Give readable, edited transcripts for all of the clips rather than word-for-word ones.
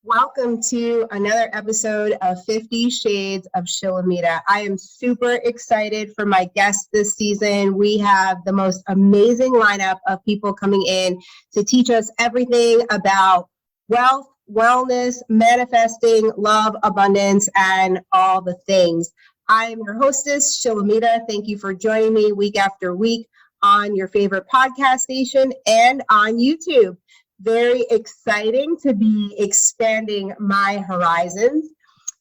Welcome to another episode of 50 Shades of Shilamida. I am super excited for my guests this season. We have the most amazing lineup of people coming in to teach us everything about wealth, wellness, manifesting, love, abundance, and all the things. I am your hostess, Shilamida. Thank you for joining me week after week on your favorite podcast station and on YouTube. Very exciting to be expanding my horizons.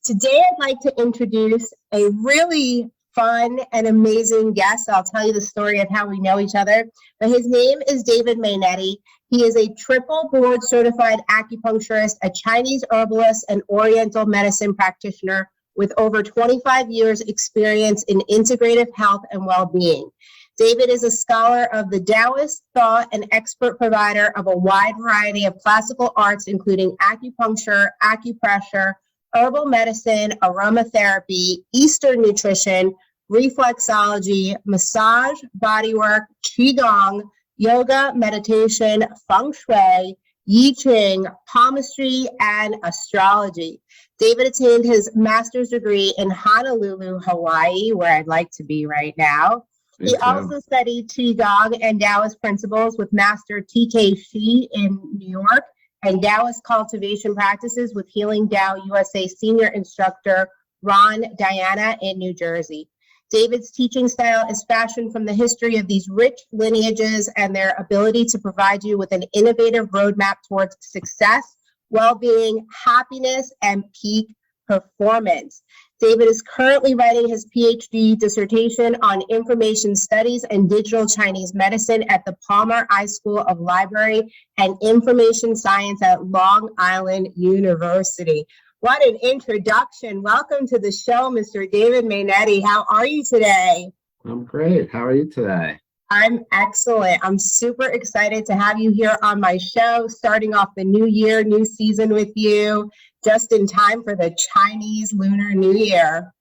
Today, I'd like to introduce a really fun and amazing guest. I'll tell you the story of how we know each other. But his name is David Mainenti. He is a triple board-certified acupuncturist, a Chinese herbalist, and Oriental Medicine practitioner with over 25 years experience in integrative health and well-being. David is a scholar of the Daoist thought and expert provider of a wide variety of classical arts, including acupuncture, acupressure, herbal medicine, aromatherapy, Eastern nutrition, reflexology, massage, bodywork, qigong, yoga, meditation, Feng Shui, Jing, palmistry, and astrology. David attained his master's degree in Honolulu, Hawaii, where I'd like to be right now. He also studied Qigong and Daoist principles with Master T.K. Shi in New York and Daoist cultivation practices with Healing Tao USA senior instructor Ron Diana in New Jersey. David's teaching style is fashioned from the history of these rich lineages and their ability to provide you with an innovative roadmap towards success, well-being, happiness, and peak performance. David is currently writing his PhD dissertation on information studies and digital Chinese medicine at the Palmer I School of Library and Information Science at Long Island University. What an introduction. Welcome to the show, Mr. David Mainenti. How are you today? I'm great. How are you today? I'm excellent. I'm super excited to have you here on my show, starting off the new year, new season with you, just in time for the Chinese Lunar New Year.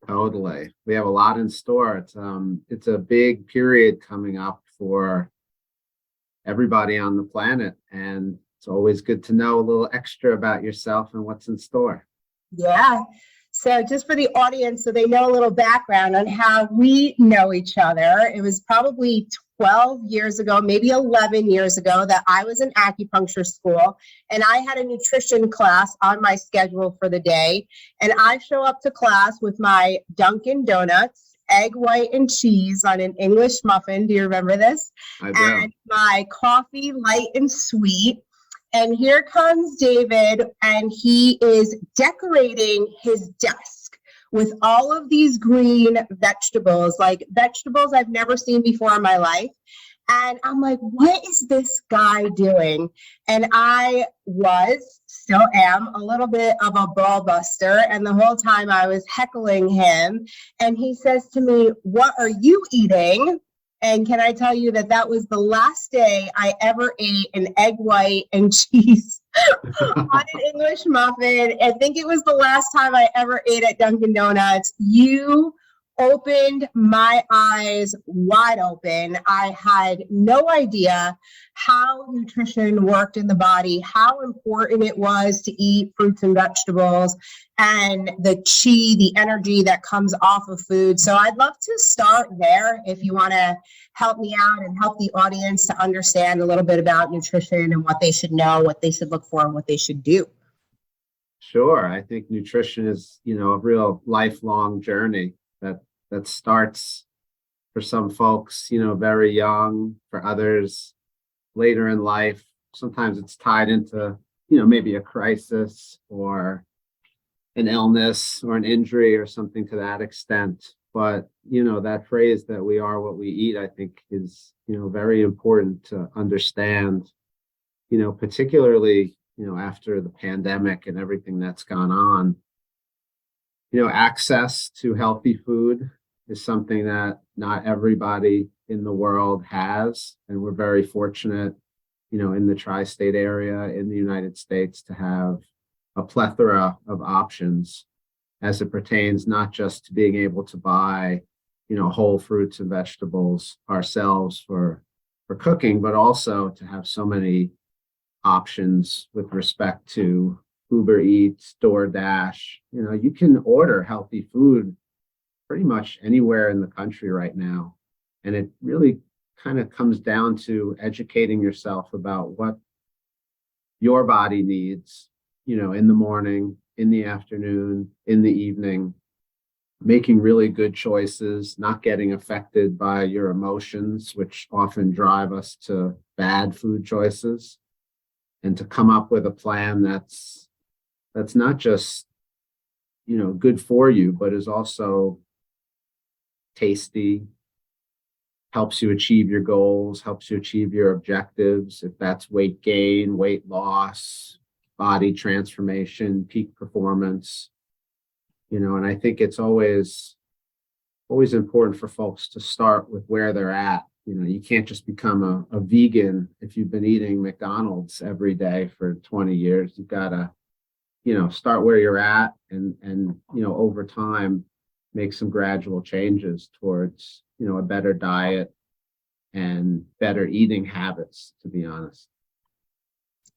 Totally. We have a lot in store. It's a big period coming up for everybody on the planet, and it's always good to know a little extra about yourself and what's in store. Yeah. So just for the audience, so they know a little background on how we know each other, it was probably 12 years ago, maybe 11 years ago, that I was in acupuncture school and I had a nutrition class on my schedule for the day. And I show up to class with my Dunkin' Donuts, egg white and cheese on an English muffin. Do you remember this? I do. And my coffee light and sweet. And here comes David, and he is decorating his desk with all of these green vegetables, like vegetables I've never seen before in my life. And I'm like, what is this guy doing? And I still am, a little bit of a ball buster. And the whole time I was heckling him. And he says to me, "What are you eating?" And can I tell you that was the last day I ever ate an egg white and cheese on an English muffin. I think it was the last time I ever ate at Dunkin' Donuts. You opened my eyes wide open. I had no idea how nutrition worked in the body, how important it was to eat fruits and vegetables, and the chi, the energy that comes off of food. So I'd love to start there if you want to help me out and help the audience to understand a little bit about nutrition and what they should know, what they should look for, and what they should do. Sure. I think nutrition is, a real lifelong journey that starts for some folks, very young, for others later in life. Sometimes it's tied into, maybe a crisis or an illness or an injury or something to that extent. But, that phrase that we are what we eat, I think is, very important to understand, particularly, after the pandemic and everything that's gone on. Access to healthy food is something that not everybody in the world has. And we're very fortunate, in the tri-state area in the United States to have a plethora of options as it pertains not just to being able to buy, whole fruits and vegetables ourselves for cooking, but also to have so many options with respect to Uber Eats, DoorDash, you can order healthy food pretty much anywhere in the country right now. And it really kind of comes down to educating yourself about what your body needs, in the morning, in the afternoon, in the evening, making really good choices, not getting affected by your emotions, which often drive us to bad food choices, and to come up with a plan that's not just, good for you, but is also tasty, helps you achieve your goals, helps you achieve your objectives. If that's weight gain, weight loss, body transformation, peak performance, and I think it's always important for folks to start with where they're at. You can't just become a vegan if you've been eating McDonald's every day for 20 years. You've got to, start where you're at and over time, make some gradual changes towards, a better diet and better eating habits, to be honest.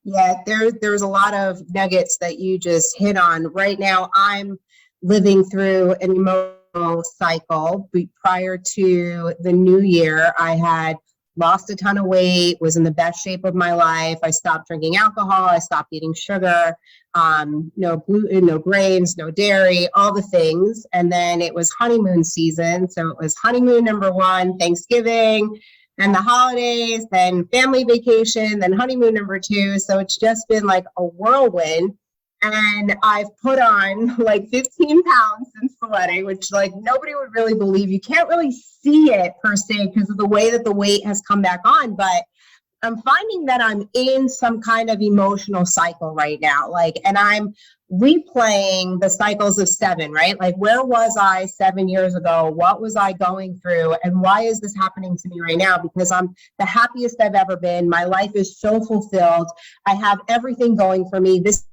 Yeah, there's a lot of nuggets that you just hit on. Right now, I'm living through an emotional cycle. Prior to the new year, I had lost a ton of weight, was in the best shape of my life. I stopped drinking alcohol. I stopped eating sugar, no gluten, no grains, no dairy, all the things. And then it was honeymoon season. So it was honeymoon number one, Thanksgiving, and the holidays, then family vacation, then honeymoon number two. So it's just been like a whirlwind. And I've put on like 15 pounds since the wedding, which like nobody would really believe. You can't really see it per se because of the way that the weight has come back on. But I'm finding that I'm in some kind of emotional cycle right now. And I'm replaying the cycles of 7, right? Like, where was I 7 years ago? What was I going through? And why is this happening to me right now? Because I'm the happiest I've ever been. My life is so fulfilled. I have everything going for me. This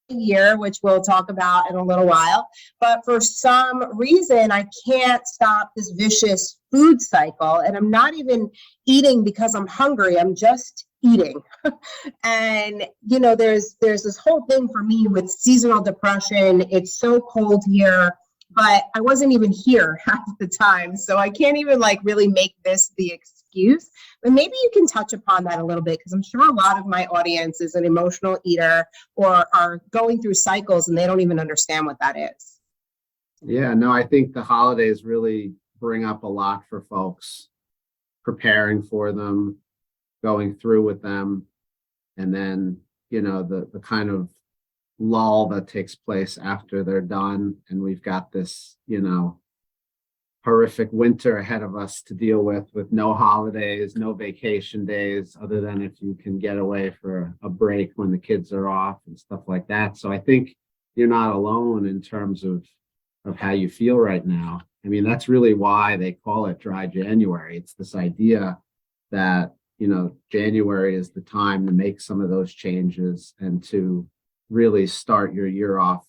year, which we'll talk about in a little while, but for some reason I can't stop this vicious food cycle, and I'm not even eating because I'm hungry. I'm just eating. And there's this whole thing for me with seasonal depression. It's so cold here, but I wasn't even here half the time, so I can't even really make this the excuse. But maybe you can touch upon that a little bit, because I'm sure a lot of my audience is an emotional eater or are going through cycles and they don't even understand what that is. Yeah, no, I think the holidays really bring up a lot for folks, preparing for them, going through with them, and then, the kind of lull that takes place after they're done. And we've got this, horrific winter ahead of us to deal with no holidays, no vacation days, other than if you can get away for a break when the kids are off and stuff like that. So I think you're not alone in terms of how you feel right now. I mean, that's really why they call it dry January. It's this idea that, January is the time to make some of those changes and to really start your year off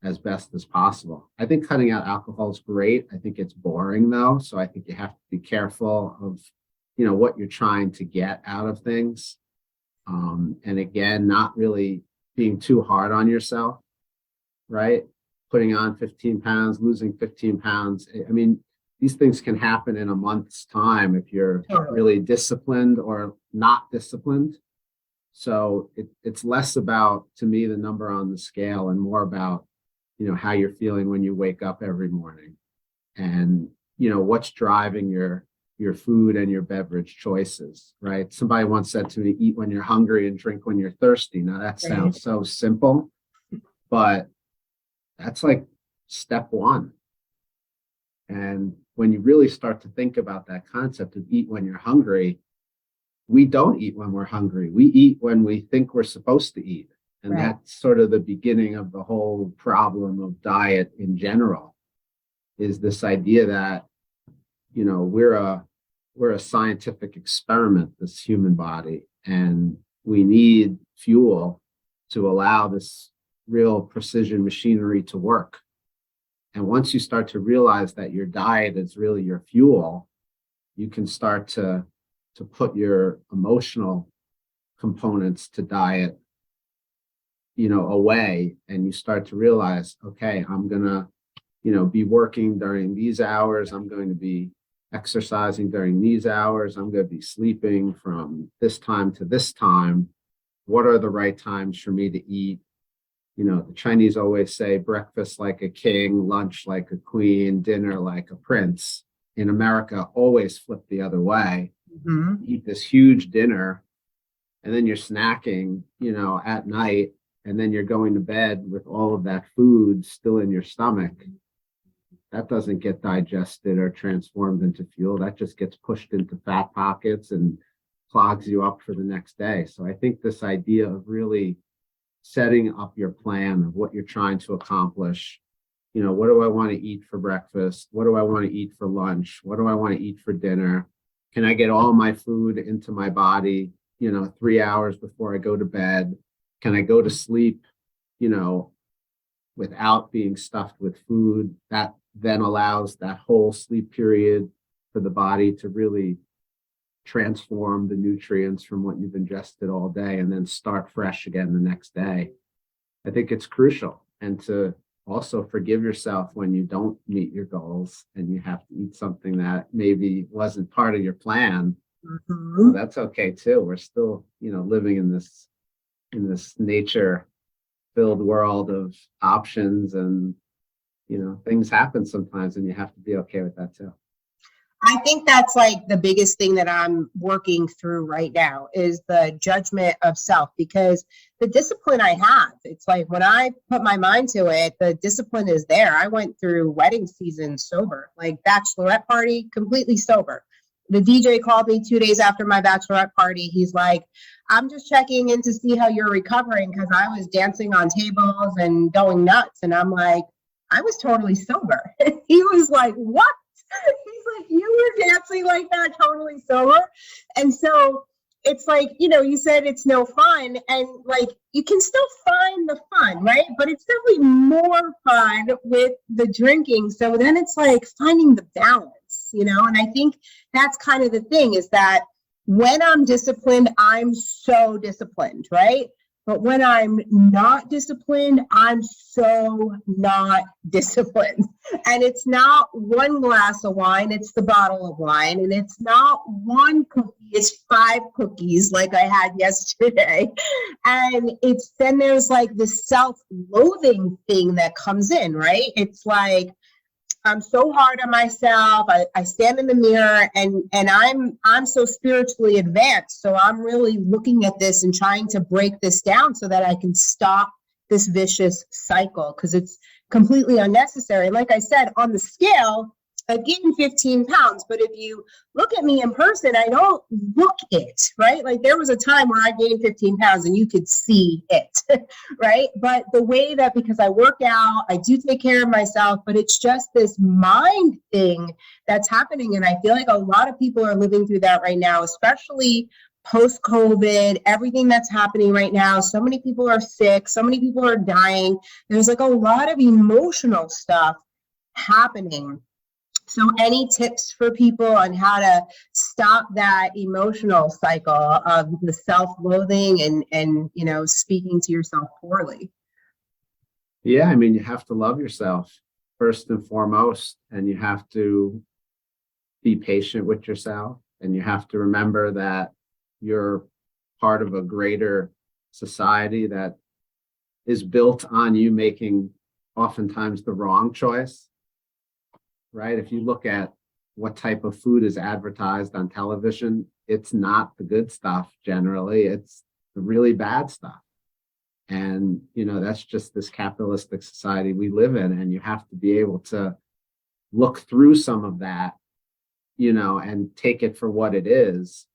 as best as possible. I think cutting out alcohol is great. I think it's boring though. So I think you have to be careful of, what you're trying to get out of things. And again, not really being too hard on yourself, right? Putting on 15 pounds, losing 15 pounds. I mean, these things can happen in a month's time if you're really disciplined or not disciplined. So it's less about, to me, the number on the scale and more about, how you're feeling when you wake up every morning, and, what's driving your food and your beverage choices, right? Somebody once said to me, eat when you're hungry and drink when you're thirsty. Now that sounds so simple, but that's like step one. And when you really start to think about that concept of eat when you're hungry, we don't eat when we're hungry. We eat when we think we're supposed to eat. And Right. That's sort of the beginning of the whole problem of diet in general, is this idea that, we're a scientific experiment, this human body, and we need fuel to allow this real precision machinery to work. And once you start to realize that your diet is really your fuel, you can start to put your emotional components to diet away, and you start to realize, okay, I'm gonna, be working during these hours. I'm going to be exercising during these hours. I'm going to be sleeping from this time to this time. What are the right times for me to eat? The Chinese always say breakfast like a king, lunch like a queen, dinner like a prince. In America, always flip the other way. Mm-hmm. Eat this huge dinner, and then you're snacking, at night, and then you're going to bed with all of that food still in your stomach. That doesn't get digested or transformed into fuel. That just gets pushed into fat pockets and clogs you up for the next day. So I think this idea of really setting up your plan of what you're trying to accomplish. What do I want to eat for breakfast? What do I want to eat for lunch? What do I want to eat for dinner? Can I get all my food into my body, 3 hours before I go to bed? Can I go to sleep, without being stuffed with food? That then allows that whole sleep period for the body to really transform the nutrients from what you've ingested all day and then start fresh again the next day. I think it's crucial. And to also forgive yourself when you don't meet your goals and you have to eat something that maybe wasn't part of your plan. Mm-hmm. Well, that's okay too. We're still, living in this nature filled world of options, and things happen sometimes, and you have to be okay with that too. I think that's like the biggest thing that I'm working through right now is the judgment of self, because the discipline I have, it's like when I put my mind to it, the discipline is there. I went through wedding season sober, like bachelorette party, completely sober. The DJ called me 2 days after my bachelorette party. He's like, I'm just checking in to see how you're recovering, because I was dancing on tables and going nuts. And I'm like, I was totally sober. He was like, what? He's like, you were dancing like that, totally sober. And so it's like, you said it's no fun, and like you can still find the fun, right? But it's definitely more fun with the drinking. So then it's like finding the balance, and I think that's kind of the thing, is that when I'm disciplined, I'm so disciplined, right? But when I'm not disciplined, I'm so not disciplined. And it's not one glass of wine, it's the bottle of wine. And it's not one cookie, it's 5 cookies like I had yesterday. And then there's like this self-loathing thing that comes in, right? It's like, I'm so hard on myself. I stand in the mirror, and I'm so spiritually advanced. So I'm really looking at this and trying to break this down so that I can stop this vicious cycle, because it's completely unnecessary. Like I said, on the scale, I've gained 15 pounds, but if you look at me in person, I don't look it, right? Like there was a time where I gained 15 pounds and you could see it, right? But the way that, because I work out, I do take care of myself, but it's just this mind thing that's happening. And I feel like a lot of people are living through that right now, especially post-COVID, everything that's happening right now. So many people are sick, so many people are dying. There's like a lot of emotional stuff happening. So any tips for people on how to stop that emotional cycle of the self-loathing and speaking to yourself poorly? Yeah, I mean, you have to love yourself first and foremost, and you have to be patient with yourself, and you have to remember that you're part of a greater society that is built on you making oftentimes the wrong choice. Right? If you look at what type of food is advertised on television, it's not the good stuff generally, it's the really bad stuff. And, that's just this capitalistic society we live in. And you have to be able to look through some of that, and take it for what it is,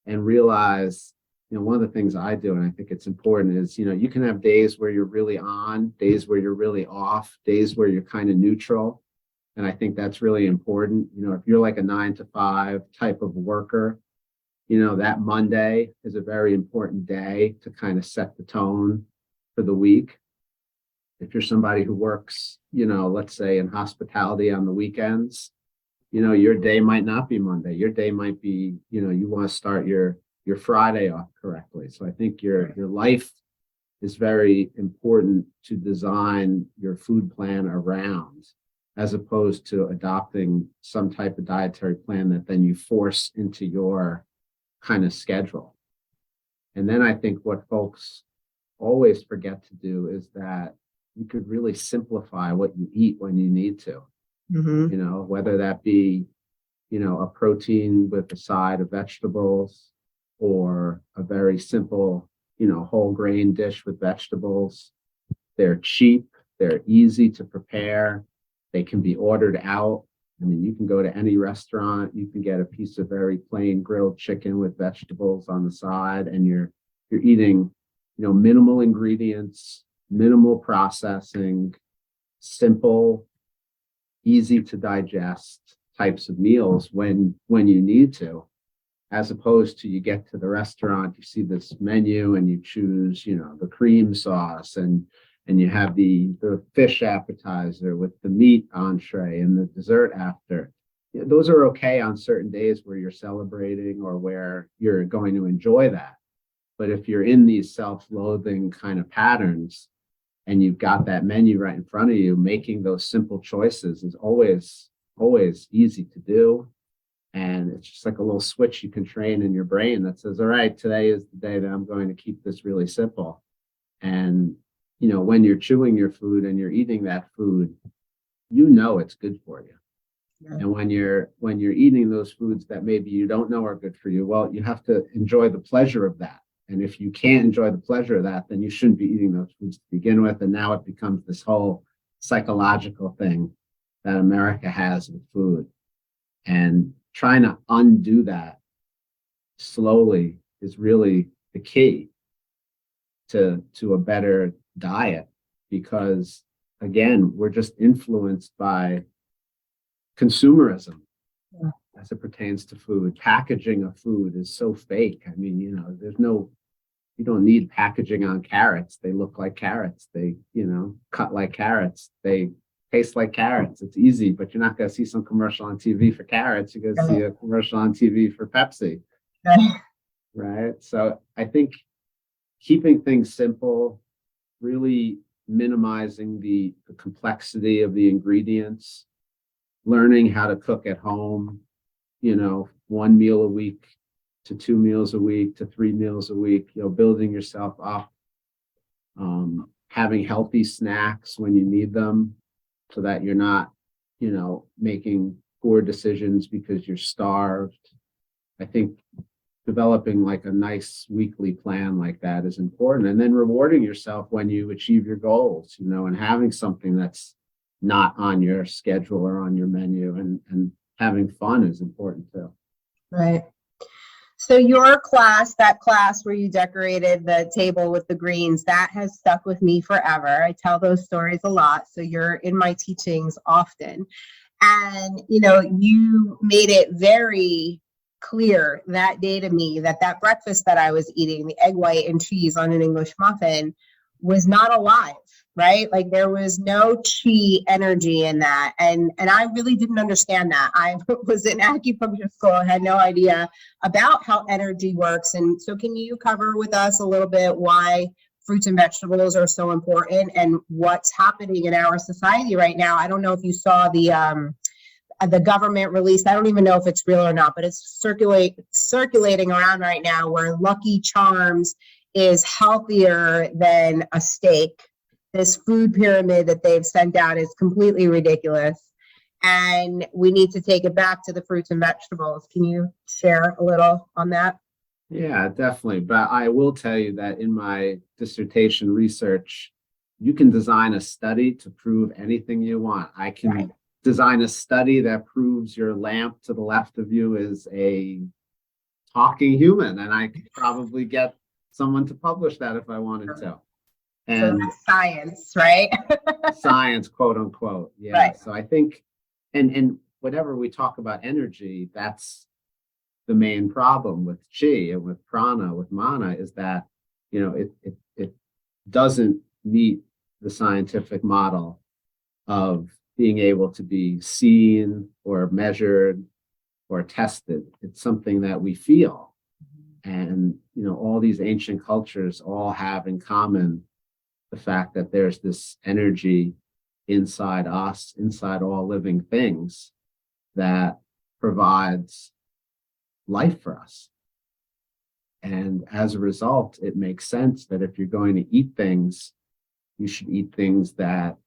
and realize, one of the things I do, and I think it's important, is, you can have days where you're really on, days where you're really off, days where you're kind of neutral. And I think that's really important. If you're like a 9-to-5 type of worker, that Monday is a very important day to kind of set the tone for the week. If you're somebody who works, let's say in hospitality on the weekends, your day might not be Monday. Your day might be, you want to start your Friday off correctly. So I think your life is very important to design your food plan around, as opposed to adopting some type of dietary plan that then you force into your kind of schedule. And then I think what folks always forget to do is that you could really simplify what you eat when you need to, whether that be, a protein with a side of vegetables, or a very simple, whole grain dish with vegetables. They're cheap, they're easy to prepare, they can be ordered out. I mean, you can go to any restaurant, you can get a piece of very plain grilled chicken with vegetables on the side, and you're eating, minimal ingredients, minimal processing, simple, easy to digest types of meals when you need to, as opposed to you get to the restaurant, you see this menu and you choose, the cream sauce, and you have the fish appetizer with the meat entree and the dessert after. Those are okay on certain days where you're celebrating or where you're going to enjoy that. But if you're in these self-loathing kind of patterns and you've got that menu right in front of you, making those simple choices is always easy to do. And it's just like a little switch you can train in your brain that says, all right, today is the day that I'm going to keep this really simple. And, when you're chewing your food and you're eating that food, it's good for you. Yeah. And when you're eating those foods that maybe you don't know are good for you, well, you have to enjoy the pleasure of that. And if you can't enjoy the pleasure of that, then you shouldn't be eating those foods to begin with. And now it becomes this whole psychological thing that America has with food. And trying to undo that slowly is really the key to a better diet, because again, we're just influenced by consumerism as it pertains to food. Packaging of food is so fake. I mean, you don't need packaging on carrots. They look like carrots. They, cut like carrots. They taste like carrots. It's easy, but you're not going to see some commercial on TV for carrots. You're going to see a commercial on TV for Pepsi. Right? So I think keeping things simple, really minimizing the complexity of the ingredients, learning how to cook at home, 1 meal a week to 2 meals a week to 3 meals a week, building yourself up, having healthy snacks when you need them so that you're not, making poor decisions because you're starved. I think developing like a nice weekly plan like that is important, and then rewarding yourself when you achieve your goals, and having something that's not on your schedule or on your menu, and having fun is important too. Right. So your class, that class where you decorated the table with the greens, that has stuck with me forever. I tell those stories a lot. So you're in my teachings often. And, you made it very clear that day to me that breakfast that I was eating, the egg white and cheese on an English muffin, was not alive, right? Like there was no chi energy in that. And I really didn't understand that. I was in acupuncture school, I had no idea about how energy works. And so can you cover with us a little bit why fruits and vegetables are so important and what's happening in our society right now? I don't know if you saw the government released, I don't even know if it's real or not, but it's circulating around right now where Lucky Charms is healthier than a steak. This food pyramid that they've sent out is completely ridiculous. And we need to take it back to the fruits and vegetables. Can you share a little on that? Yeah, definitely. But I will tell you that in my dissertation research, you can design a study to prove anything you want. I can design a study that proves your lamp to the left of you is a talking human, and I could probably get someone to publish that if I wanted to. And so that's science, right? Science, quote unquote. Yeah. Right. So I think, and whenever we talk about energy, that's the main problem with chi and with prana, with mana, is that, it doesn't meet the scientific model of being able to be seen or measured or tested. It's something that we feel. And, all these ancient cultures all have in common the fact that there's this energy inside us, inside all living things, that provides life for us. And as a result, it makes sense that if you're going to eat things, you should eat things that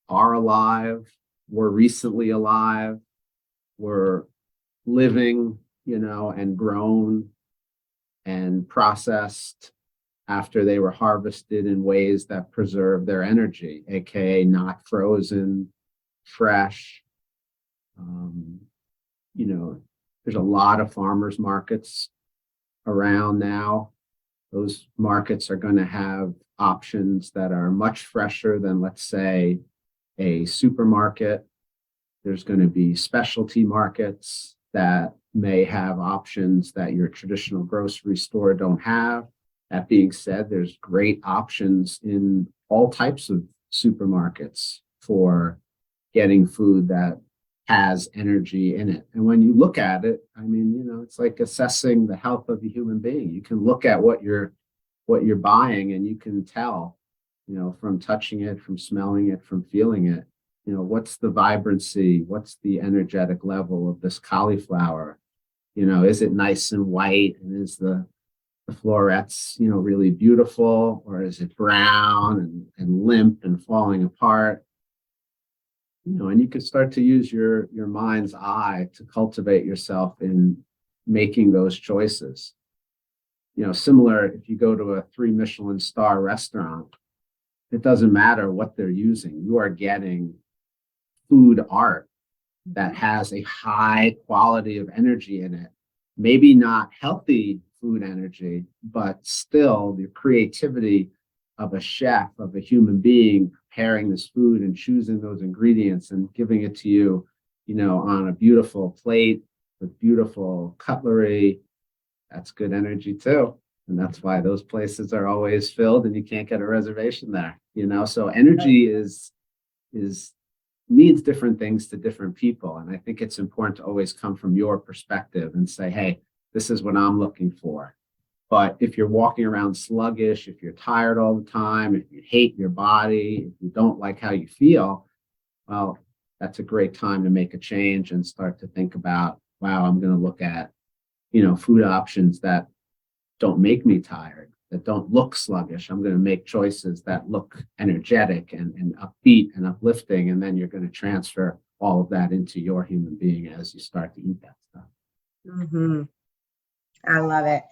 are alive, were recently alive, were living, and grown and processed after they were harvested in ways that preserve their energy, aka not frozen, fresh. There's a lot of farmers markets around now. Those markets are going to have options that are much fresher than, let's say, a supermarket. There's going to be specialty markets that may have options that your traditional grocery store don't have. That being said, there's great options in all types of supermarkets for getting food that has energy in it. And when you look at it, it's like assessing the health of a human being. You can look at what you're buying, and you can tell, from touching it, from smelling it, from feeling it, what's the vibrancy, what's the energetic level of this cauliflower? Is it nice and white, and is the florets, really beautiful, or is it brown and limp and falling apart? And you could start to use your mind's eye to cultivate yourself in making those choices. Similar, if you go to a 3 Michelin star restaurant, it doesn't matter what they're using. You are getting food art that has a high quality of energy in it. Maybe not healthy food energy, but still the creativity of a chef, of a human being preparing this food and choosing those ingredients and giving it to you, on a beautiful plate with beautiful cutlery. That's good energy too. And that's why those places are always filled and you can't get a reservation there, So energy means different things to different people. And I think it's important to always come from your perspective and say, hey, this is what I'm looking for. But if you're walking around sluggish, if you're tired all the time, if you hate your body, if you don't like how you feel, well, that's a great time to make a change and start to think about, wow, I'm going to look at, food options that don't make me tired, that don't look sluggish. I'm going to make choices that look energetic and upbeat and uplifting. And then you're going to transfer all of that into your human being as you start to eat that stuff. Mm-hmm. I love it.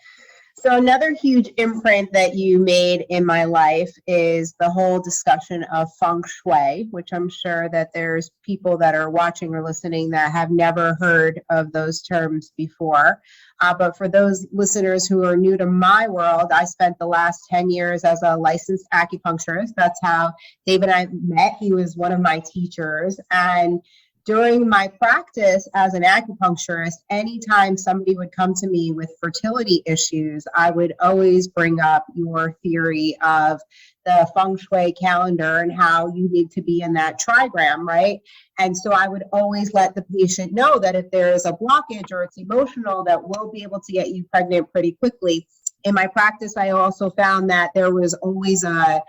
So another huge imprint that you made in my life is the whole discussion of Feng Shui, which I'm sure that there's people that are watching or listening that have never heard of those terms before. But for those listeners who are new to my world, I spent the last 10 years as a licensed acupuncturist. That's how David and I met. He was one of my teachers. And during my practice as an acupuncturist, anytime somebody would come to me with fertility issues, I would always bring up your theory of the Feng Shui calendar and how you need to be in that trigram, right? And so I would always let the patient know that if there is a blockage or it's emotional, that we'll be able to get you pregnant pretty quickly. In my practice, I also found that there was always a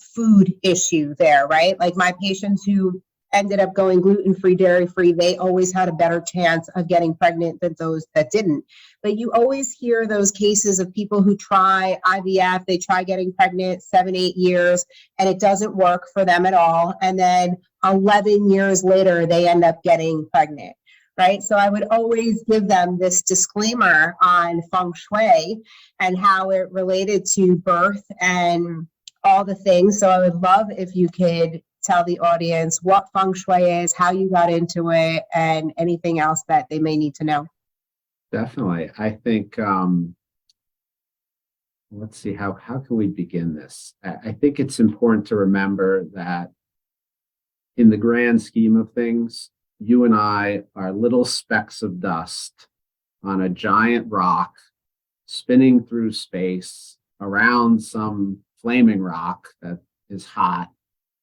food issue there, right? Like my patients who ended up going gluten-free, dairy-free, they always had a better chance of getting pregnant than those that didn't. But you always hear those cases of people who try IVF, they try getting pregnant 7-8 years, and it doesn't work for them at all. And then 11 years later, they end up getting pregnant, right? So I would always give them this disclaimer on Feng Shui and how it related to birth and all the things. So I would love if you could tell the audience what Feng Shui is, how you got into it, and anything else that they may need to know. Definitely. I think, let's see, how can we begin this? I think it's important to remember that in the grand scheme of things, you and I are little specks of dust on a giant rock spinning through space around some flaming rock that is hot,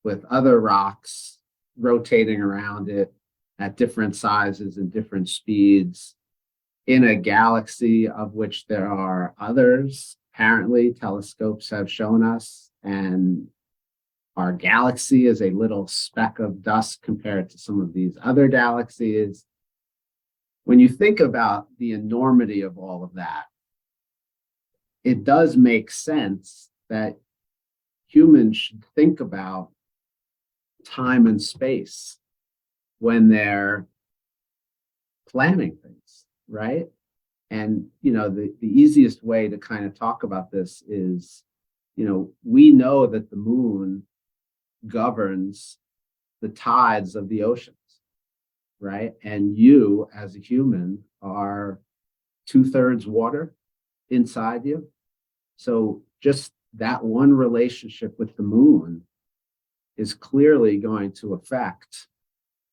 with other rocks rotating around it at different sizes and different speeds in a galaxy of which there are others. Apparently, telescopes have shown us And our galaxy is a little speck of dust compared to some of these other galaxies. When you think about the enormity of all of that, it does make sense that humans should think about time and space when they're planning things, right? And, the easiest way to kind of talk about this is, we know that the moon governs the tides of the oceans, right? And you, as a human, are 2/3 water inside you. So just that one relationship with the moon is clearly going to affect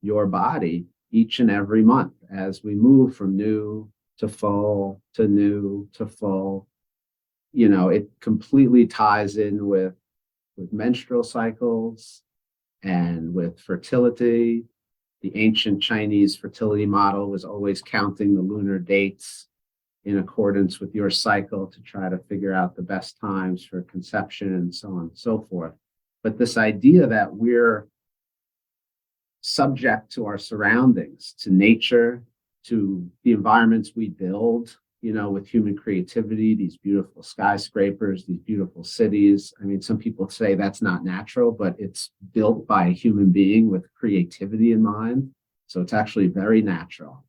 your body each and every month as we move from new to full to new to full. It completely ties in with menstrual cycles and with fertility. The ancient Chinese fertility model was always counting the lunar dates in accordance with your cycle to try to figure out the best times for conception and so on and so forth. But this idea that we're subject to our surroundings, to nature, to the environments we build, with human creativity, these beautiful skyscrapers, these beautiful cities. I mean, some people say that's not natural, but it's built by a human being with creativity in mind. So it's actually very natural.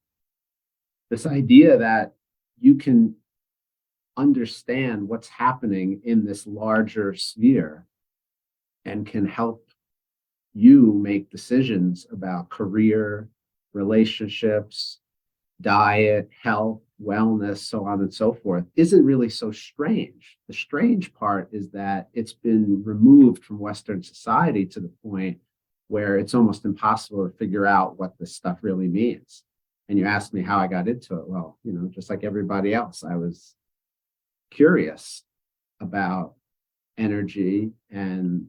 This idea that you can understand what's happening in this larger sphere and can help you make decisions about career, relationships, diet, health, wellness, so on and so forth, isn't really so strange. The strange part is that it's been removed from Western society to the point where it's almost impossible to figure out what this stuff really means. And you asked me how I got into it. Well, just like everybody else, I was curious about energy and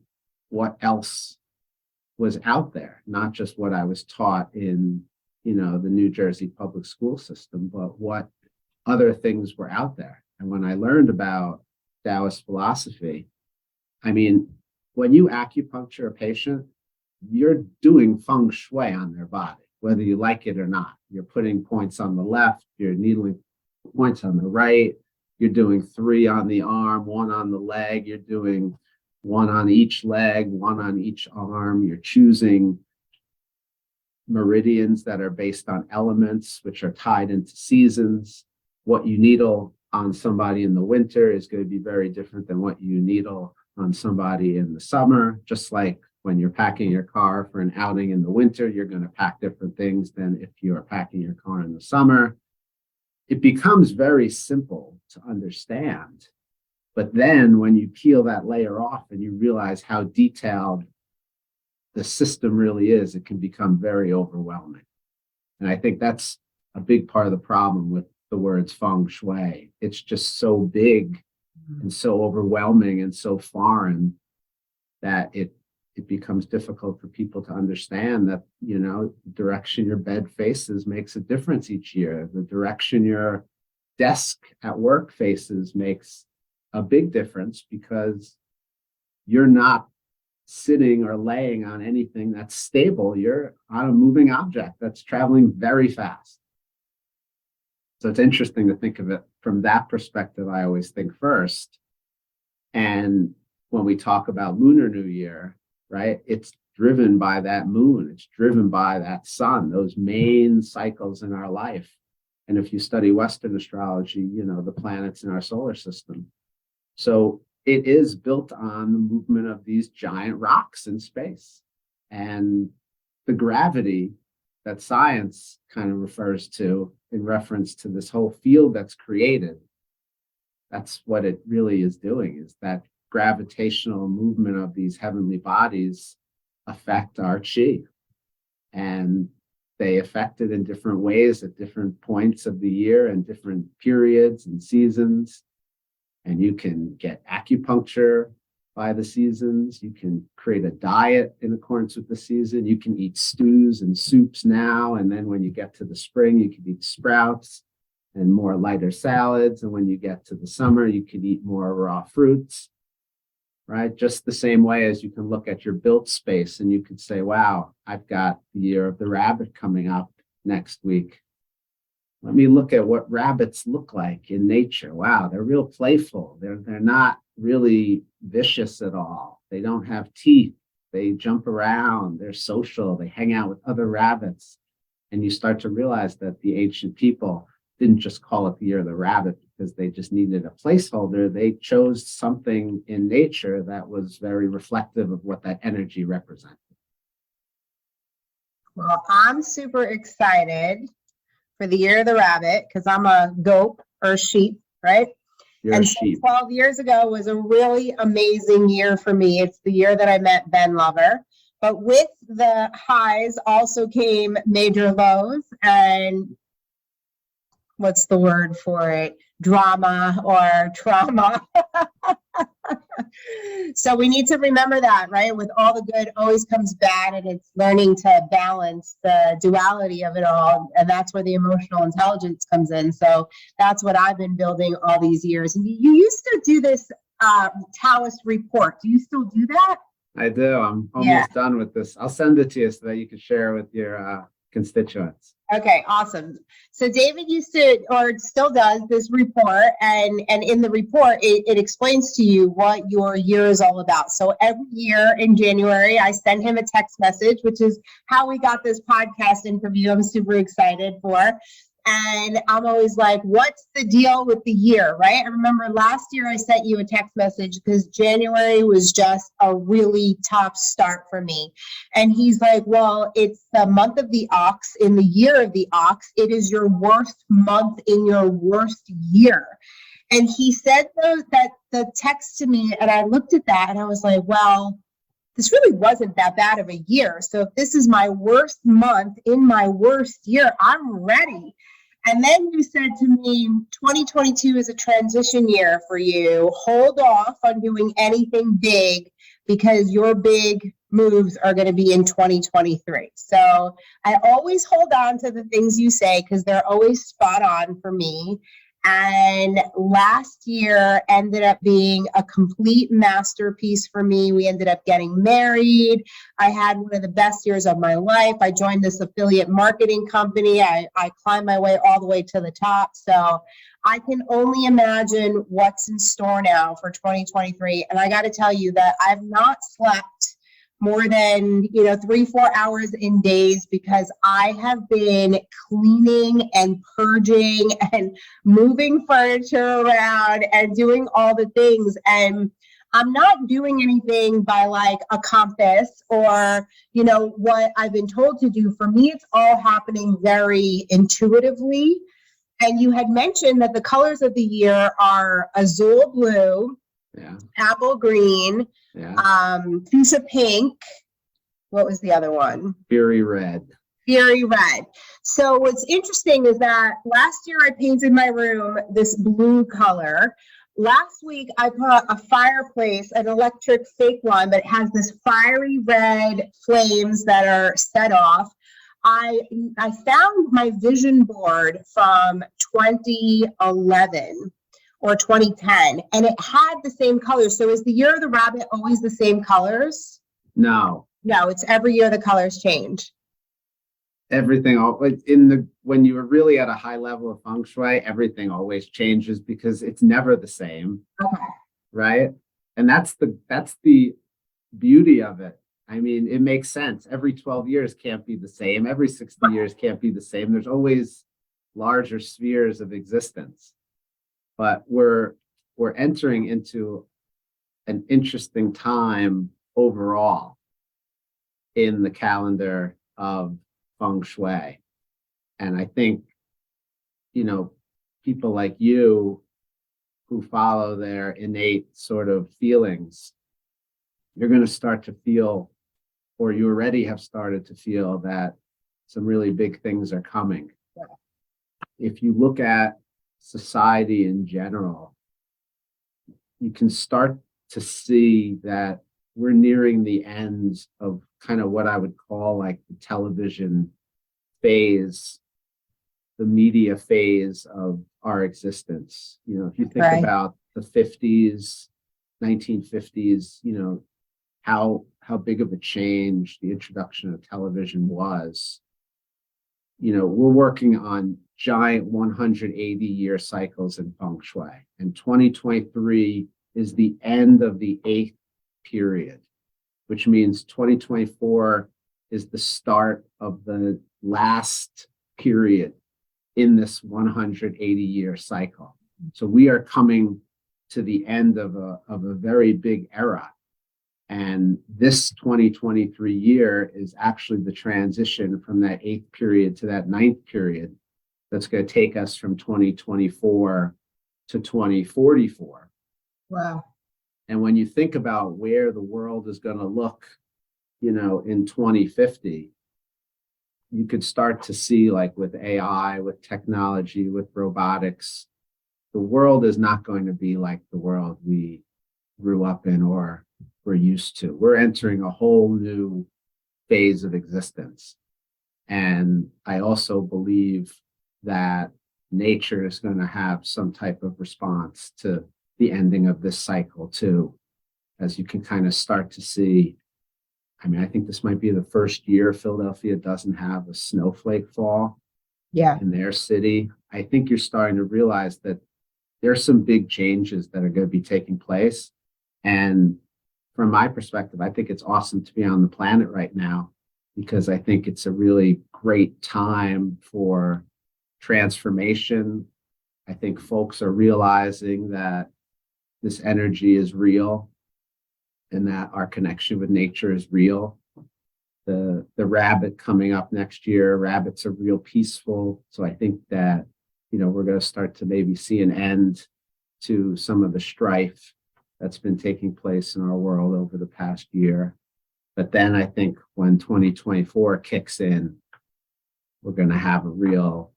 what else was out there, not just what I was taught in, the New Jersey public school system, but what other things were out there. And when I learned about Daoist philosophy, I mean, when you acupuncture a patient, you're doing Feng Shui on their body, whether you like it or not. You're putting points on the left, you're needling points on the right, you're doing 3 on the arm, 1 on the leg, you're doing 1 on each leg, 1 on each arm. You're choosing meridians that are based on elements, which are tied into seasons. What you needle on somebody in the winter is going to be very different than what you needle on somebody in the summer. Just like when you're packing your car for an outing in the winter, you're going to pack different things than if you are packing your car in the summer. It becomes very simple to understand. But then when you peel that layer off and you realize how detailed the system really is, it can become very overwhelming. And I think that's a big part of the problem with the words Feng Shui. It's just so big and so overwhelming and so foreign that it becomes difficult for people to understand that, the direction your bed faces makes a difference each year. The direction your desk at work faces makes a big difference because you're not sitting or laying on anything that's stable. You're on a moving object that's traveling very fast. So it's interesting to think of it from that perspective. I always think first. And when we talk about Lunar New Year, right, it's driven by that moon. It's driven by that sun, those main cycles in our life. And if you study Western astrology, the planets in our solar system. So it is built on the movement of these giant rocks in space. And the gravity that science kind of refers to in reference to this whole field that's created, that's what it really is doing, is that gravitational movement of these heavenly bodies affect our chi. And they affect it in different ways at different points of the year and different periods and seasons. And you can get acupuncture by the seasons. You can create a diet in accordance with the season. You can eat stews and soups now. And then when you get to the spring, you can eat sprouts and more lighter salads. And when you get to the summer, you can eat more raw fruits. right? Just the same way as you can look at your built space and you could say, wow, I've got the year of the rabbit coming up next week. Let me look at what rabbits look like in nature. Wow, they're real playful. They're not really vicious at all. They don't have teeth. They jump around. They're social. They hang out with other rabbits. And you start to realize that the ancient people didn't just call it the year of the rabbit because they just needed a placeholder. They chose something in nature that was very reflective of what that energy represented. Well, I'm super excited for the year of the rabbit because I'm a goat or sheep, right? You're and a so sheep. 12 years ago was a really amazing year for me. It's the year that I met Ben Lover. But with the highs also came major lows and what's the word for it? Drama or trauma. So we need to remember that, right? With all the good always comes bad, and it's learning to balance the duality of it all. And that's where the emotional intelligence comes in. So that's what I've been building all these years. And you used to do this Taoist report. Do you still do that? I do. I'm almost done with this. I'll send it to you so that you can share with your constituents. Okay, awesome. So David used to, or still does, this report, and in the report, it explains to you what your year is all about. So every year in January, I send him a text message, which is how we got this podcast interview. I'm super excited for. And I'm always like, what's the deal with the year, right? I remember last year I sent you a text message because January was just a really tough start for me. And he's like, well, it's the month of the ox, in the year of the ox. It is your worst month in your worst year. And he said that the text to me, and I looked at that and I was like, well, this really wasn't that bad of a year. So if this is my worst month in my worst year, I'm ready. And then you said to me, 2022 is a transition year for you. Hold off on doing anything big because your big moves are going to be in 2023. So I always hold on to the things you say because they're always spot on for me. And last year ended up being a complete masterpiece for me. We ended up getting married. I had one of the best years of my life. I joined this affiliate marketing company. I climbed my way all the way to the top. So I can only imagine what's in store now for 2023. And I got to tell you that I've not slept more than 3-4 hours in days because I have been cleaning and purging and moving furniture around and doing all the things. And I'm not doing anything by like a compass or what I've been told to do. For me, it's all happening very intuitively. And you had mentioned that the colors of the year are azul blue, apple green, fuchsia pink. What was the other one? Fury red. Fury red. So what's interesting is that last year I painted my room this blue color. Last week I put a fireplace, an electric fake one, but it has this fiery red flames that are set off. I found my vision board from 2011. Or 2010, and it had the same colors. So is the year of the rabbit always the same colors? No, it's every year the colors change. Everything when you are really at a high level of Feng Shui, everything always changes because it's never the same. Okay. Right? And that's the beauty of it. I mean, it makes sense. Every 12 years can't be the same. Every 60 years can't be the same. There's always larger spheres of existence. But we're entering into an interesting time overall in the calendar of Feng Shui. And I think, people like you who follow their innate sort of feelings, you're going to start to feel, or you already have started to feel, that some really big things are coming. Yeah. If you look at society in general, you can start to see that we're nearing the ends of kind of what I would call like the television phase, the media phase of our existence. If you think about the 50s, 1950s, how big of a change the introduction of television was. We're working on giant 180-year cycles in Feng Shui, and 2023 is the end of the 8th period, which means 2024 is the start of the last period in this 180-year cycle. So we are coming to the end of a very big era. And this 2023 year is actually the transition from that 8th period to that 9th period that's going to take us from 2024 to 2044. Wow. And when you think about where the world is going to look, in 2050, you could start to see, like with AI, with technology, with robotics, the world is not going to be like the world we grew up in or we're used to. We're entering a whole new phase of existence. And I also believe that nature is going to have some type of response to the ending of this cycle too, as you can kind of start to see. I think this might be the first year Philadelphia doesn't have a snowflake fall in their city. I think you're starting to realize that there's some big changes that are going to be taking place. And from my perspective, I think it's awesome to be on the planet right now, because I think it's a really great time for transformation. I think folks are realizing that this energy is real and that our connection with nature is real. The rabbit coming up next year, rabbits are real peaceful. So I think that, we're going to start to maybe see an end to some of the strife that's been taking place in our world over the past year. But then I think when 2024 kicks in, we're going to have a real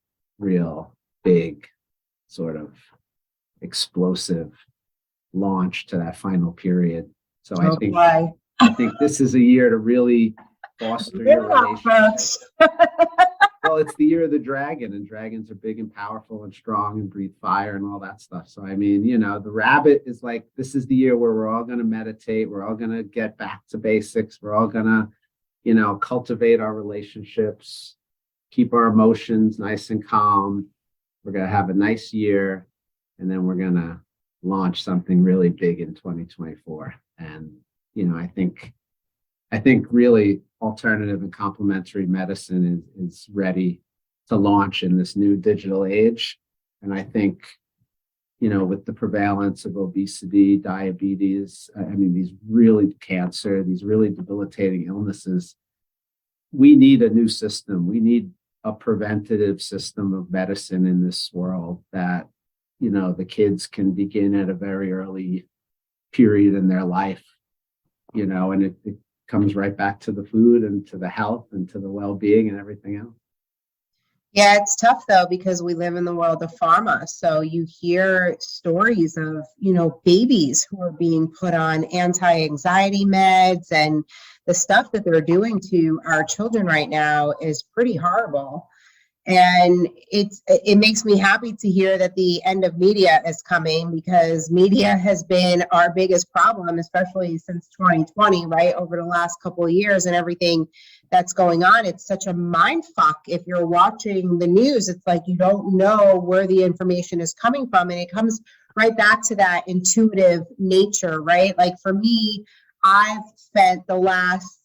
big sort of explosive launch to that final period. So I think this is a year to really foster your relationships. Well, it's the year of the dragon, and dragons are big and powerful and strong and breathe fire and all that stuff. So, the rabbit is like, this is the year where we're all going to meditate. We're all going to get back to basics. We're all going to, cultivate our relationships, keep our emotions nice and calm. We're going to have a nice year, and then we're going to launch something really big in 2024. And, I think really alternative and complementary medicine is ready to launch in this new digital age. And I think, with the prevalence of obesity, diabetes, these really cancer, these really debilitating illnesses, we need a new system. We need a preventative system of medicine in this world that, the kids can begin at a very early period in their life, and it comes right back to the food and to the health and to the well-being and everything else. Yeah, it's tough though, because we live in the world of pharma. So you hear stories of, babies who are being put on anti-anxiety meds, and the stuff that they're doing to our children right now is pretty horrible. And it makes me happy to hear that the end of media is coming, because media has been our biggest problem, especially since 2020, right? Over the last couple of years and everything that's going on. It's such a mind fuck. If you're watching the news, it's like you don't know where the information is coming from. And it comes right back to that intuitive nature, right? Like for me, I've spent the last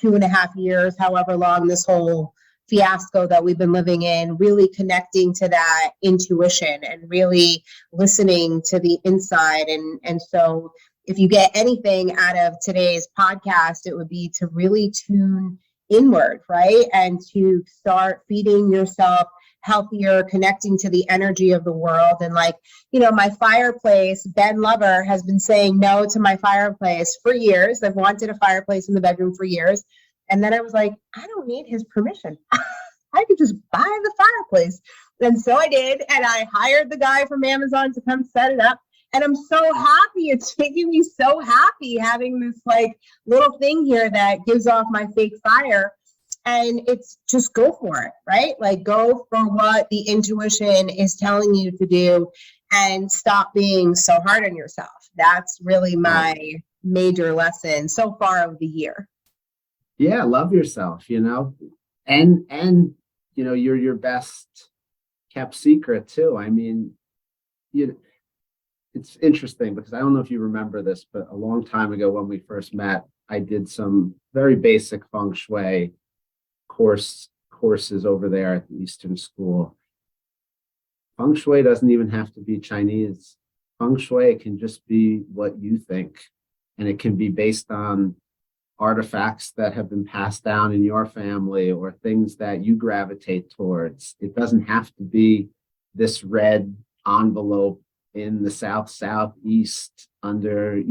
2.5 years, however long this whole fiasco that we've been living in, really connecting to that intuition and really listening to the inside. And so if you get anything out of today's podcast, it would be to really tune inward, right? And to start feeding yourself healthier, connecting to the energy of the world. And my fireplace, Ben Lover has been saying no to my fireplace for years. I've wanted a fireplace in the bedroom for years. And then I was like, I don't need his permission. I could just buy the fireplace. And so I did. And I hired the guy from Amazon to come set it up. And I'm so happy. It's making me so happy having this little thing here that gives off my fake fire. And it's just go for it, right? Go for what the intuition is telling you to do and stop being so hard on yourself. That's really my major lesson so far of the year. Yeah, love yourself, and you're your best kept secret too. I mean, it's interesting because I don't know if you remember this, but a long time ago when we first met, I did some very basic feng shui courses over there at the Eastern School. Feng shui doesn't even have to be Chinese. Feng shui can just be what you think, and it can be based on artifacts that have been passed down in your family or things that you gravitate towards. It doesn't have to be this red envelope in the southeast under,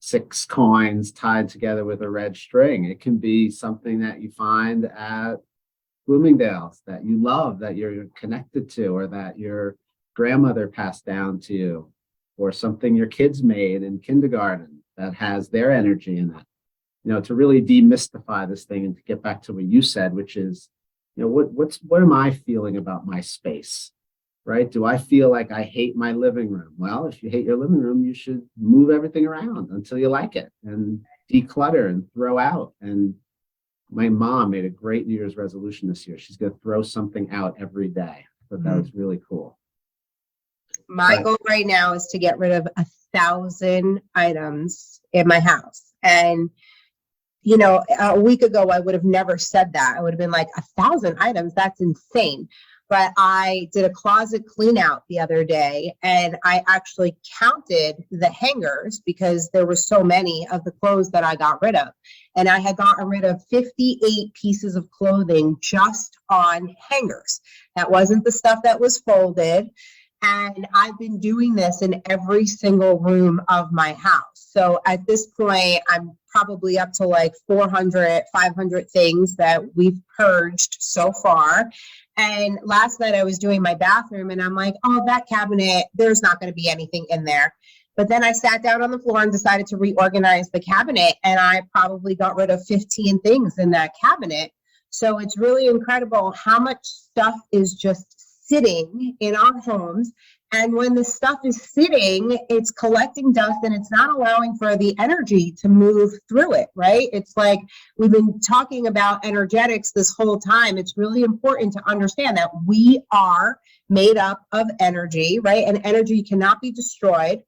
6 coins tied together with a red string. It can be something that you find at Bloomingdale's that you love, that you're connected to, or that your grandmother passed down to you, or something your kids made in kindergarten that has their energy in it. To really demystify this thing and to get back to what you said, which is, what am I feeling about my space, right? Do I feel like I hate my living room? Well, if you hate your living room, you should move everything around until you like it and declutter and throw out. And my mom made a great New Year's resolution this year. She's going to throw something out every day. But that was really cool. My goal right now is to get rid of 1,000 items in my house. And a week ago, I would have never said that. I would have been like, 1,000 items? That's insane. But I did a closet clean out the other day, and I actually counted the hangers because there were so many of the clothes that I got rid of. And I had gotten rid of 58 pieces of clothing just on hangers. That wasn't the stuff that was folded. And I've been doing this in every single room of my house. So at this point, I'm probably up to like 400, 500 things that we've purged so far. And last night I was doing my bathroom and I'm like, oh, that cabinet, there's not going to be anything in there. But then I sat down on the floor and decided to reorganize the cabinet, and I probably got rid of 15 things in that cabinet. So it's really incredible how much stuff is just sitting in our homes. And when the stuff is sitting, it's collecting dust and it's not allowing for the energy to move through it, right? It's like we've been talking about energetics this whole time. It's really important to understand that we are made up of energy, right? And energy cannot be destroyed.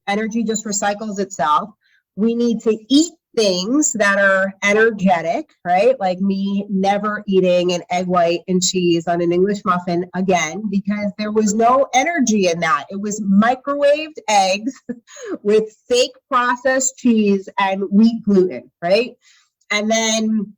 Energy just recycles itself. We need to eat things that are energetic, right? Like me never eating an egg white and cheese on an English muffin again, because there was no energy in that. It was microwaved eggs with fake processed cheese and wheat gluten, right? And then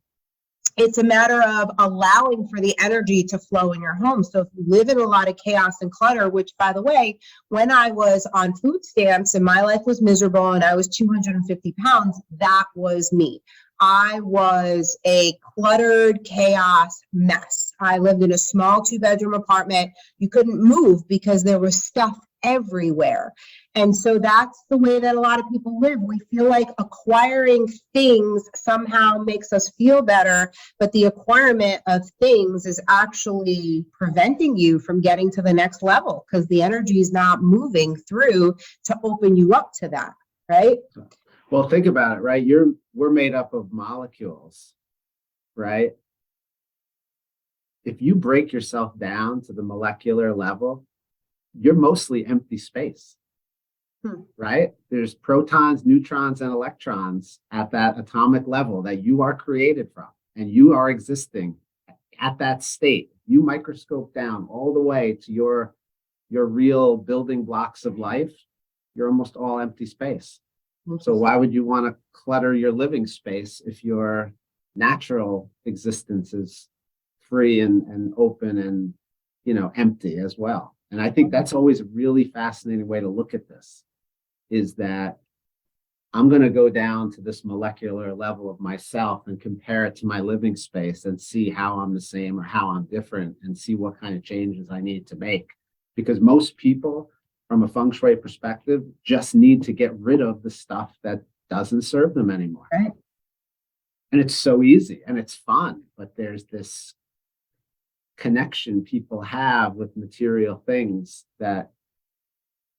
it's a matter of allowing for the energy to flow in your home. So if you live in a lot of chaos and clutter, which, by the way, when I was on food stamps and my life was miserable and I was 250 pounds, that was me. I was a cluttered chaos mess. I lived in a small 2-bedroom apartment. You couldn't move because there was stuff everywhere. And so that's the way that a lot of people live. We feel like acquiring things somehow makes us feel better, but the acquirement of things is actually preventing you from getting to the next level because the energy is not moving through to open you up to that, right? Well, think about it, right? We're made up of molecules, right? If you break yourself down to the molecular level, you're mostly empty space, right? There's protons, neutrons, and electrons at that atomic level that you are created from, and you are existing at that state. You microscope down all the way to your real building blocks of life, you're almost all empty space. So why would you want to clutter your living space if your natural existence is free and open and, empty as well? And I think that's always a really fascinating way to look at this, is that I'm going to go down to this molecular level of myself and compare it to my living space and see how I'm the same or how I'm different and see what kind of changes I need to make. Because most people, from a feng shui perspective, just need to get rid of the stuff that doesn't serve them anymore. Right. And it's so easy and it's fun, but there's this connection people have with material things that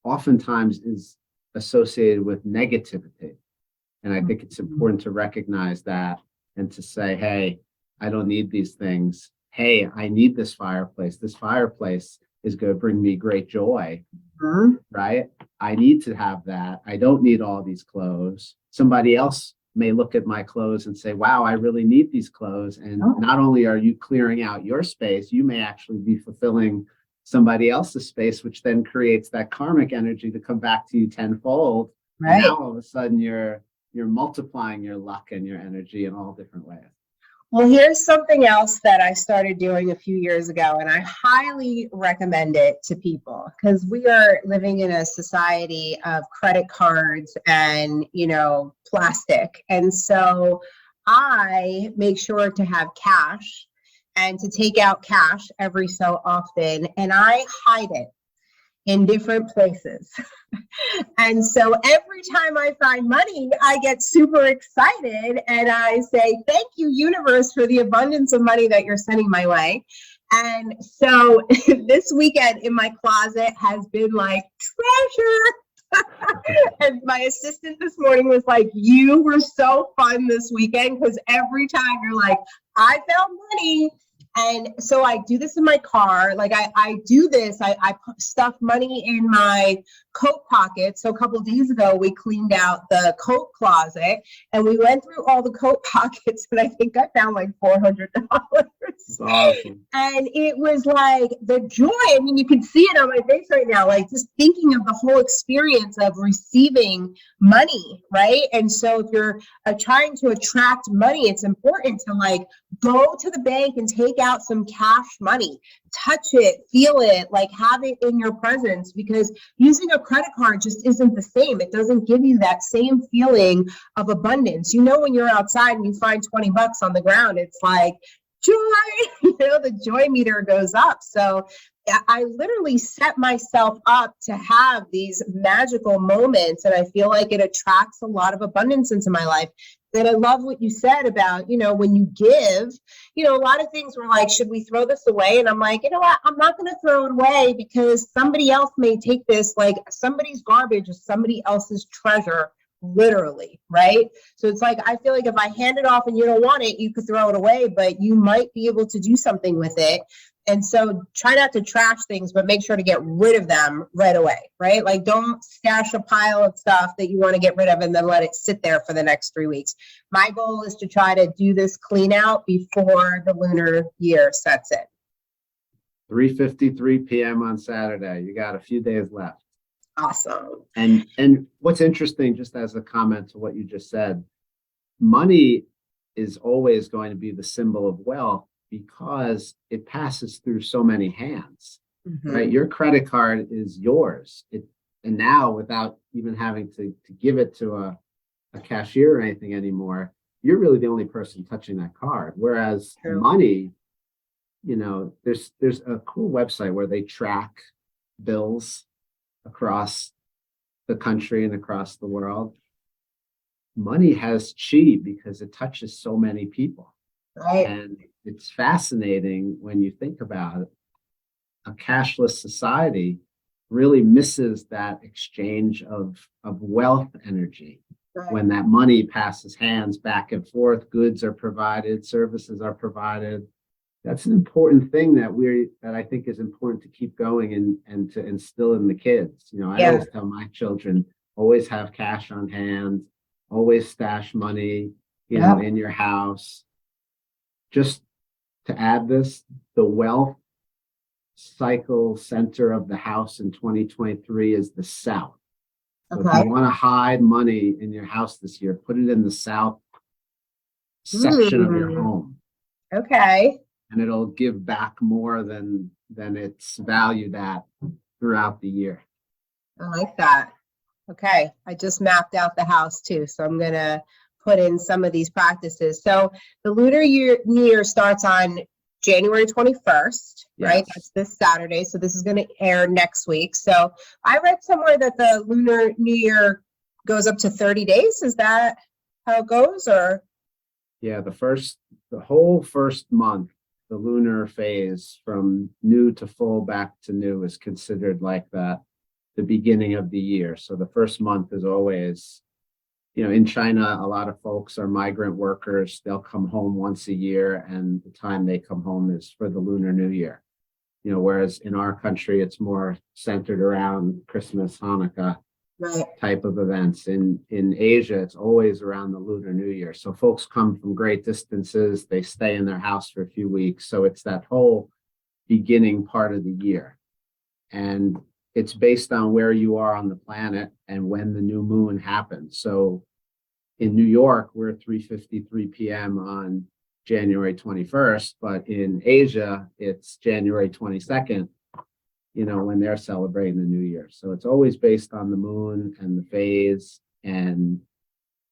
oftentimes is associated with negativity. And I think it's important to recognize that and to say, hey, I don't need these things. Hey, I need this fireplace. This fireplace is going to bring me great joy, right? I need to have that. I don't need all these clothes. Somebody else may look at my clothes and say, wow, I really need these clothes. And not only are you clearing out your space, you may actually be fulfilling somebody else's space, which then creates that karmic energy to come back to you tenfold. Right. And now all of a sudden you're multiplying your luck and your energy in all different ways. Well, here's something else that I started doing a few years ago, and I highly recommend it to people because we are living in a society of credit cards and, plastic. And so I make sure to have cash and to take out cash every so often, and I hide it in different places. And so every time I find money, I get super excited and I say, thank you, universe, for the abundance of money that you're sending my way. And so this weekend in my closet has been like treasure. And my assistant this morning was like, you were so fun this weekend because every time you're like, I found money. And so I do this in my car. Like I do this, I stuff money in my coat pocket. So a couple of days ago, we cleaned out the coat closet and we went through all the coat pockets and I think I found like $400. Awesome. And it was like the joy. I mean, you can see it on my face right now, like just thinking of the whole experience of receiving money, right? And so if you're trying to attract money, it's important to like go to the bank and take out some cash money, touch it, feel it, like have it in your presence, because using a credit card just isn't the same. It doesn't give you that same feeling of abundance. When you're outside and you find $20 on the ground, it's like joy, the joy meter goes up. So I literally set myself up to have these magical moments, and I feel like it attracts a lot of abundance into my life. And I love what you said about, when you give, a lot of things were like, should we throw this away? And I'm like, you know what? I'm not going to throw it away because somebody else may take this, like somebody's garbage is somebody else's treasure, literally, right? So it's like, I feel like if I hand it off and you don't want it, you could throw it away, but you might be able to do something with it. And so try not to trash things, but make sure to get rid of them right away, right? Like don't stash a pile of stuff that you want to get rid of and then let it sit there for the next 3 weeks. My goal is to try to do this clean out before the lunar year sets in. 3:53 p.m. on Saturday. You got a few days left. Awesome. And what's interesting, just as a comment to what you just said, money is always going to be the symbol of wealth because it passes through so many hands, right? Your credit card is yours. And now without even having to give it to a cashier or anything anymore, you're really the only person touching that card. Whereas money, there's a cool website where they track bills across the country and across the world. Money has chi because it touches so many people. Right. And it's fascinating when you think about it. A cashless society really misses that exchange of wealth energy. Right. When that money passes hands back and forth, goods are provided, services are provided. That's an important thing that I think is important to keep going and to instill in the kids. I always tell my children, always have cash on hand, always stash money, in your house. Just to add this, the wealth cycle center of the house in 2023 is the south. So if you want to hide money in your house this year, put it in the south section of your home. Okay. And it'll give back more than it's valued at throughout the year. I like that. Okay. I just mapped out the house too. So I'm going to put in some of these practices. So the Lunar New Year starts on January 21st, right? That's this Saturday. So this is going to air next week. So I read somewhere that the Lunar New Year goes up to 30 days. Is that how it goes, or? Yeah, the whole first month, the lunar phase from new to full back to new is considered like that the beginning of the year. So the first month is always, in China, a lot of folks are migrant workers. They'll come home once a year, and the time they come home is for the Lunar New Year. Whereas in our country, it's more centered around Christmas, Hanukkah type of events. In Asia, it's always around the Lunar New Year. So folks come from great distances. They stay in their house for a few weeks. So it's that whole beginning part of the year. And it's based on where you are on the planet and when the new moon happens. So in New York, we're 3:53 p.m. on January 21st, but in Asia, it's January 22nd, when they're celebrating the New Year. So it's always based on the moon and the phase, and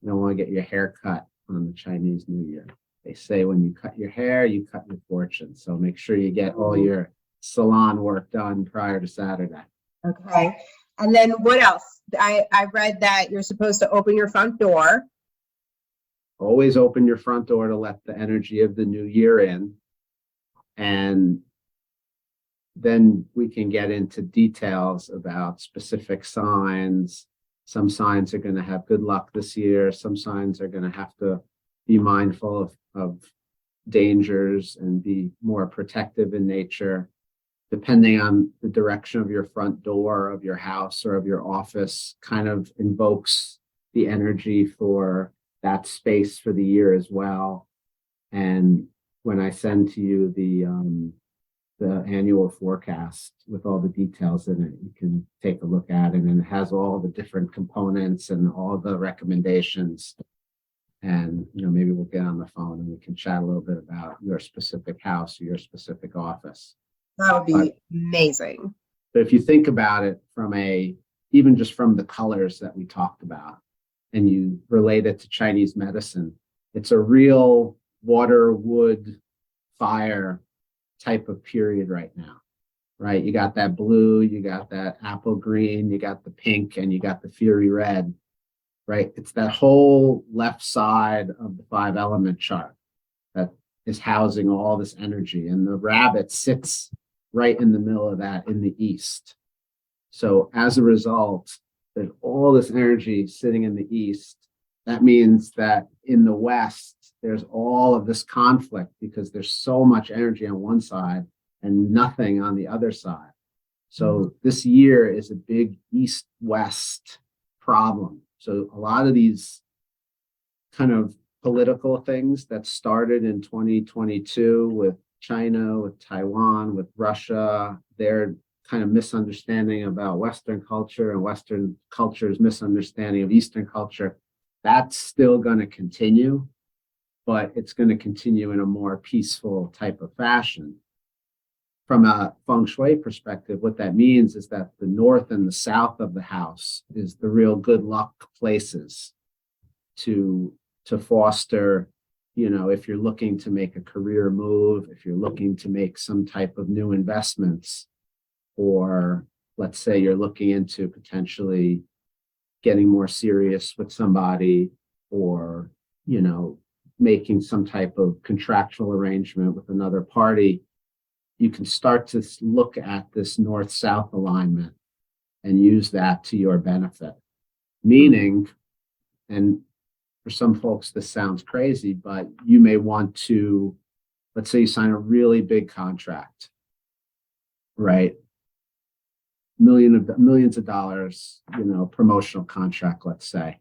you don't want to get your hair cut on the Chinese New Year. They say when you cut your hair, you cut your fortune. So make sure you get all your salon work done prior to Saturday. Okay. And then what else? I read that you're supposed to open your front door. Always open your front door to let the energy of the new year in. And then we can get into details about specific signs. Some signs are going to have good luck this year. Some signs are going to have to be mindful of dangers and be more protective in nature. Depending on the direction of your front door of your house or of your office, kind of invokes the energy for that space for the year as well. And when I send to you the annual forecast with all the details in it, you can take a look at it, and it has all the different components and all the recommendations. And maybe we'll get on the phone and we can chat a little bit about your specific house or your specific office. That would be amazing. But if you think about it even just from the colors that we talked about, and you relate it to Chinese medicine, it's a real water, wood, fire type of period right now, right? You got that blue, you got that apple green, you got the pink, and you got the fiery red, right? It's that whole left side of the 5-element chart that is housing all this energy. And the rabbit sits right in the middle of that in the east. So as a result, there's all this energy sitting in the east. That means that in the west, there's all of this conflict because there's so much energy on one side and nothing on the other side. So this year is a big east-west problem. So a lot of these kind of political things that started in 2022 with China, with Taiwan, with Russia, their kind of misunderstanding about Western culture and Western culture's misunderstanding of Eastern culture, that's still going to continue, but it's going to continue in a more peaceful type of fashion. From a Feng Shui perspective, what that means is that the north and the south of the house is the real good luck places to foster, if you're looking to make a career move, if you're looking to make some type of new investments, or let's say you're looking into potentially getting more serious with somebody, or, making some type of contractual arrangement with another party, you can start to look at this north-south alignment and use that to your benefit. Meaning, and for some folks, this sounds crazy, but you may want to, let's say you sign a really big contract, right? Millions of dollars, promotional contract, let's say.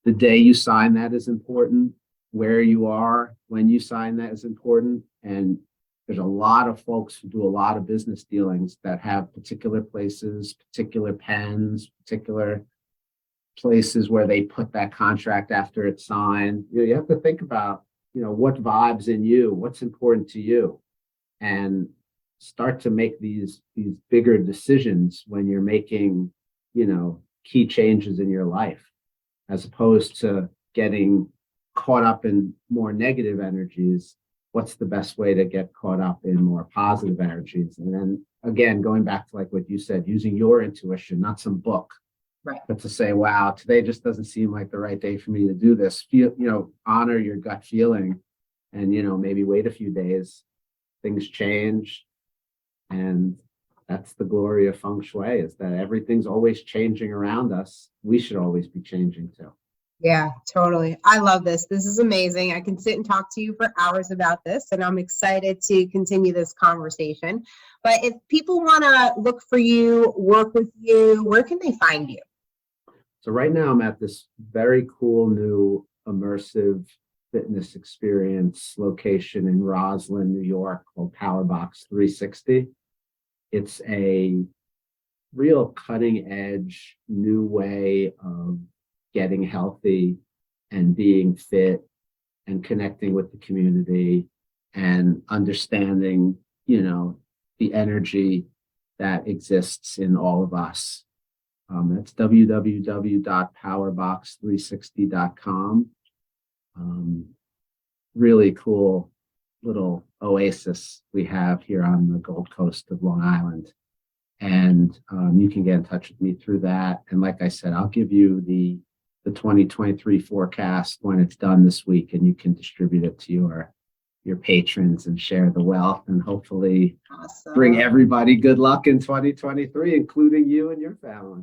The day you sign that is important. Where you are when you sign that is important. And there's a lot of folks who do a lot of business dealings that have particular places, particular pens, particular places where they put that contract after it's signed. You have to think about, what vibes in you, what's important to you, and start to make these bigger decisions when you're making, key changes in your life, as opposed to getting caught up in more negative energies. What's the best way to get caught up in more positive energies? And then again, going back to like what you said, using your intuition, not some book, right? But to say, wow, today just doesn't seem like the right day for me to do this. Feel, honor your gut feeling, and maybe wait a few days, things change, and that's the glory of Feng Shui, is that everything's always changing around us. We should always be changing too. Yeah, totally. I love this. This is amazing. I can sit and talk to you for hours about this, and I'm excited to continue this conversation. But if people want to look for you, work with you, where can they find you? So right now I'm at this very cool new immersive fitness experience location in Roslyn, New York, called Powerbox 360. It's a real cutting edge new way of getting healthy and being fit and connecting with the community and understanding, the energy that exists in all of us. That's www.powerbox360.com. Really cool little oasis we have here on the Gold Coast of Long Island. And you can get in touch with me through that. And like I said, I'll give you the 2023 forecast when it's done this week, and you can distribute it to your patrons and share the wealth, and hopefully bring everybody good luck in 2023, including you and your family.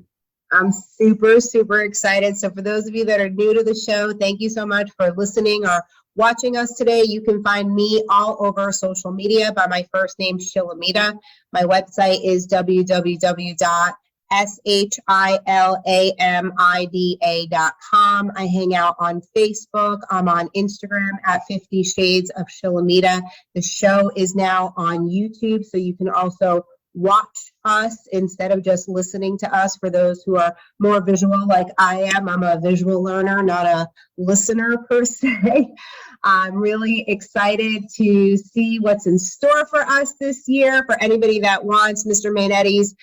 I'm super, super excited. So for those of you that are new to the show, thank you so much for listening or watching us today. You can find me all over social media by my first name, Shilamida. My website is www.shilamida.com. I hang out on Facebook. I'm on Instagram at 50 Shades of Shilamida. The show is now on YouTube, so you can also watch us instead of just listening to us. For those who are more visual like I am, I'm a visual learner, not a listener per se. I'm really excited to see what's in store for us this year. For anybody that wants Mr. Mainenti's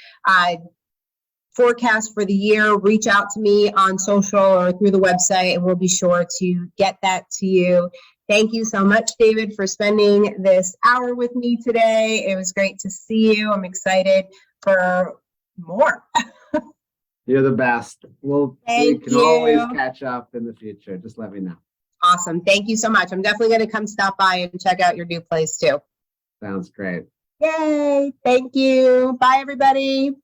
forecast for the year, reach out to me on social or through the website, and we'll be sure to get that to you. Thank you so much, David, for spending this hour with me today. It was great to see you. I'm excited for more. You're the best. We can always catch up in the future. Just let me know. Awesome. Thank you so much. I'm definitely going to come stop by and check out your new place too. Sounds great. Yay. Thank you. Bye, everybody.